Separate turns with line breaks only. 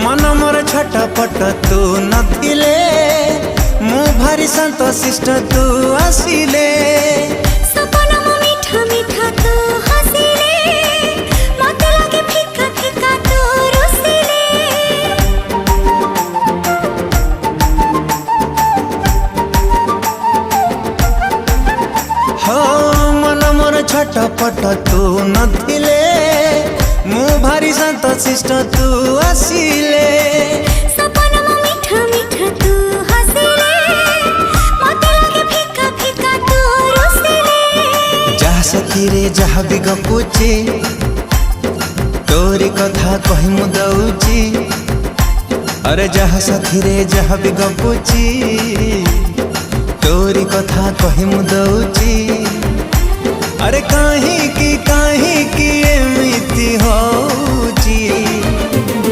मन मोर छटपट तू नथिले मु भारी संतोषिष्ट तू आसिले
सपना मो मीठा मीठा तू हसिले मते लागे फिका फिका तू रुसिले
हो मन मोर छटपट तू नथिले मु भारी संतोषिष्ट तू आसिले
सपना मो मीठा मीठा तू हसिले मते लागे फिका फिका तू रुसिले
जहा सखी रे जहा भी गपुची तोरी कथा कहि मु दउची अरे जहा सखी रे जहा भी गपुची तोरी कथा कहि मु दउची अरे काहे की एमिति हो